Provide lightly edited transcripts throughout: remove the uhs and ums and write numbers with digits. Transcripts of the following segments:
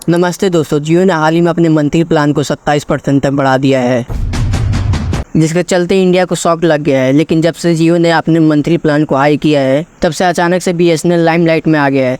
नमस्ते दोस्तों, जियो ने हाल ही में अपने मंथली प्लान को 27% तक बढ़ा दिया है, जिसके चलते इंडिया को शॉक लग गया है। लेकिन जब से जियो ने अपने मंथली प्लान को हाई किया है, तब से अचानक से बीएसएनएल लाइमलाइट में आ गया है।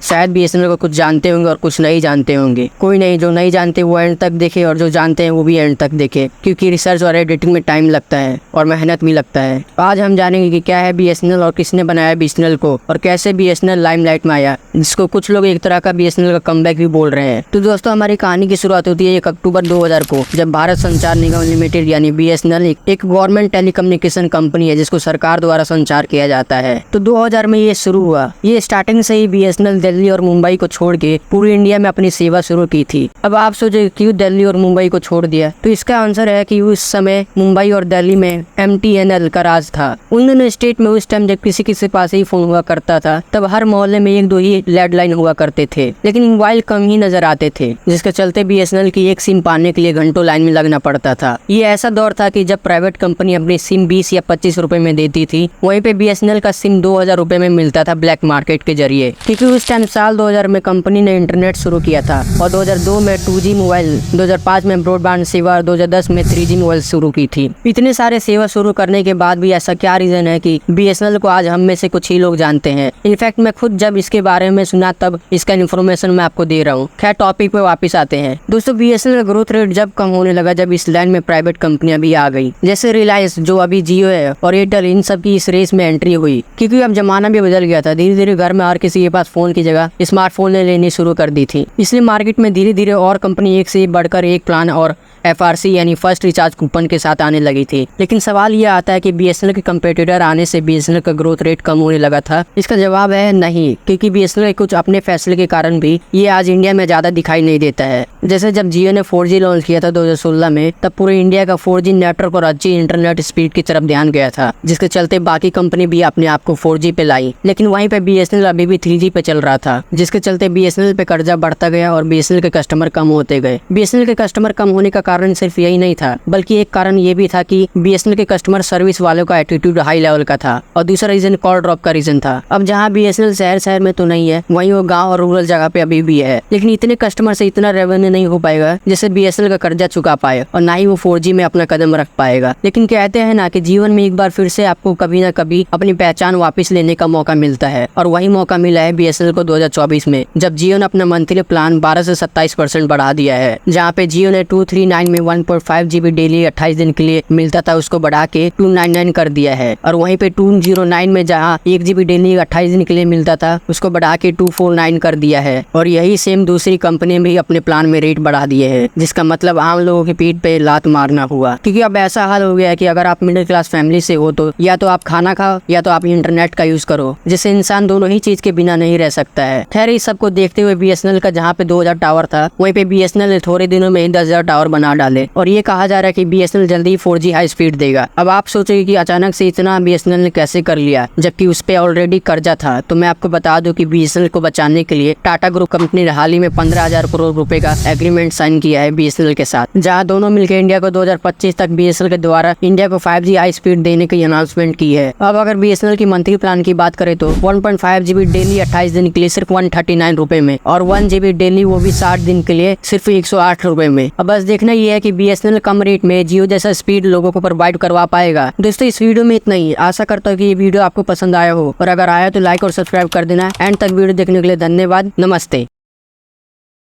शायद बीएसएनएल को कुछ जानते होंगे और कुछ नहीं जानते होंगे। कोई नहीं, जो नहीं जानते वो एंड तक देखे और जो जानते हैं वो भी एंड तक देखे, क्योंकि रिसर्च और एडिटिंग में टाइम लगता है और मेहनत भी लगता है। आज हम जानेंगे कि क्या है बीएसएनएल और किसने बनाया बीएसएनएल को और कैसे बीएसएनएल लाइमलाइट में आया, जिसको कुछ लोग एक तरह का बीएसएनएल का कमबैक भी बोल रहे हैं। तो दोस्तों, हमारी कहानी की शुरुआत होती है 1 अक्टूबर 2000 को, जब भारत संचार निगम लिमिटेड यानी बीएसएनएल एक गवर्नमेंट टेलीकम्युनिकेशन कंपनी है जिसको सरकार द्वारा संचार किया जाता है। तो 2000 में ये शुरू हुआ। ये स्टार्टिंग से ही बीएसएनएल दिल्ली और मुंबई को छोड़ के पूरी इंडिया में अपनी सेवा शुरू की थी। अब आप सोचे क्यों दिल्ली और मुंबई को छोड़ दिया, तो इसका आंसर है कि उस समय मुंबई और दिल्ली में MTNL का राज था। उन दोनों स्टेट में उस टाइम जब किसी के पास ही फोन हुआ करता था, तब हर मोहल्ले में 1-2 ही लैंडलाइन हुआ करते थे, लेकिन मोबाइल कम ही नजर आते थे, जिसके चलते बीएसएनएल की एक सिम पाने के लिए घंटों लाइन में लगना पड़ता था। ये ऐसा दौर था कि जब प्राइवेट कंपनी अपनी सिम 20 या 25 रुपए में देती थी, वहीं पे बीएसएनएल का सिम 2000 रुपए में मिलता था ब्लैक मार्केट के जरिए। क्योंकि उस टाइम साल 2000 में कंपनी ने इंटरनेट शुरू किया था और 2002 में 2G मोबाइल, 2005 में ब्रॉडबैंड सेवा और 2010 में 3G मोबाइल शुरू की थी। इतने सारे सेवा शुरू करने के बाद भी ऐसा क्या रीजन है कि बीएसएनएल को आज हम में से कुछ ही लोग जानते हैं। इनफैक्ट मैं खुद जब इसके बारे में सुना तब इसका इन्फॉर्मेशन मैं आपको दे रहा हूँ। खैर, टॉपिक पे वापस आते हैं। दोस्तों, बीएसएनएल का ग्रोथ रेट जब कम होने लगा, जब इस लाइन में प्राइवेट कंपनियां भी आ गई, जैसे रिलायंस जो अभी जियो है और एयरटेल, इन सब की इस रेस में एंट्री हुई। क्योंकि अब जमाना भी बदल गया था। धीरे धीरे घर में हर किसी के पास फोन की जगह स्मार्टफोन लेनी शुरू कर दी थी। इसलिए मार्केट में धीरे धीरे और कंपनी एक से बढ़कर एक प्लान और FRC यानी फर्स्ट रिचार्ज कूपन के साथ आने लगी थी। लेकिन सवाल यह आता है कि बीएसएनएल के कंपेटिटर आने से बीएसएनएल का ग्रोथ रेट कम होने लगा था। इसका जवाब है नहीं, क्योंकि बीएसएनएल के कुछ अपने फैसले के कारण भी ये आज इंडिया में ज्यादा दिखाई नहीं देता है। जैसे जब जियो ने 4G लॉन्च किया था 2016 में, तब पूरे इंडिया का 4G नेटवर्क और अच्छी इंटरनेट स्पीड की तरफ ध्यान गया था, जिसके चलते बाकी कंपनी भी अपने आप को 4G पे लाई। लेकिन वहीं पे बीएसएनएल अभी भी 3G पे चल रहा था, जिसके चलते बीएसएनएल पे कर्जा बढ़ता गया और बीएसएनएल के कस्टमर कम होते गए। बीएसएनएल के कस्टमर कम होने का कारण सिर्फ यही नहीं था, बल्कि एक कारण ये भी था कि बीएसएनएल के कस्टमर सर्विस वालों का एटीट्यूड हाई लेवल का था, और दूसरा रीजन कॉल ड्रॉप का रीजन था। अब जहाँ बीएसएनएल शहर में तो नहीं है, वहीं वो गांव और रूरल जगह पे अभी भी है। लेकिन इतने कस्टमर से इतना रेवेन्यू नहीं हो पाएगा जैसे बीएसएनएल का कर्जा चुका पाए, और ना ही वो 4G में अपना कदम रख पाएगा। लेकिन कहते हैं ना कि जीवन में एक बार फिर से आपको कभी ना कभी अपनी पहचान वापस लेने का मौका मिलता है, और वही मौका मिला है बीएसएनएल को 2024 में, जब जियो ने अपना मंथली प्लान 12 से 27% बढ़ा दिया है। जहाँ पे जियो ने 239 में 1.5 GB डेली 28 दिन के लिए मिलता था, उसको बढ़ा के 299 कर दिया है। और वहीं पे 209 में जहाँ 1 GB डेली 28 दिन के लिए मिलता था, उसको बढ़ा के 249 कर दिया है। और यही सेम दूसरी कंपनी भी अपने प्लान में रेट बढ़ा दिए है, जिसका मतलब आम लोगों की पीठ पे लात मारना हुआ। क्योंकि अब ऐसा हाल हो गया है कि अगर आप मिडिल क्लास फैमिली से हो तो या तो आप खाना खाओ या तो आप इंटरनेट का यूज करो, जिससे इंसान दोनों ही चीज के बिना नहीं रह सकता है। खैर, इस सबको देखते हुए बीएसएनएल का जहाँ पे 2000 टावर था, वहीं पे बीएसएनएल ने थोड़े दिनों में ही 10,000 टावर बना डाले, और ये कहा जा रहा है कि बीएसएनएल जल्दी ही 4G हाई स्पीड देगा। अब आप सोचेंगे कि अचानक से इतना बीएसएनएल ने कैसे कर लिया, जबकि उस पे ऑलरेडी कर्जा था। तो मैं आपको बता दूं कि बीएसएनएल को बचाने के लिए टाटा ग्रुप कंपनी ने हाल ही में 15,000 करोड़ रुपए का एग्रीमेंट साइन किया है बीएसएनएल के साथ, जहां दोनों मिलकर इंडिया को 2025 तक बीएसएनएल के द्वारा इंडिया को 5G हाई स्पीड देने की अनाउंसमेंट की है। अब अगर बीएसएनएल की मंथली प्लान की बात करें तो 1.5 GB डेली 28 दिन के लिए सिर्फ 139 रुपए में, और 1 GB डेली वो भी 60 दिन के लिए सिर्फ 108 रुपए में। अब बस देखना ये है कि बीएसएनएल कम रेट में जियो जैसा स्पीड लोगों को प्रोवाइड करवा पाएगा। दोस्तों, इस वीडियो में इतना ही। आशा करता हूँ कि ये वीडियो आपको पसंद आया हो, और अगर आया तो लाइक और सब्सक्राइब कर देना। एंड तक वीडियो देखने के लिए धन्यवाद। नमस्ते।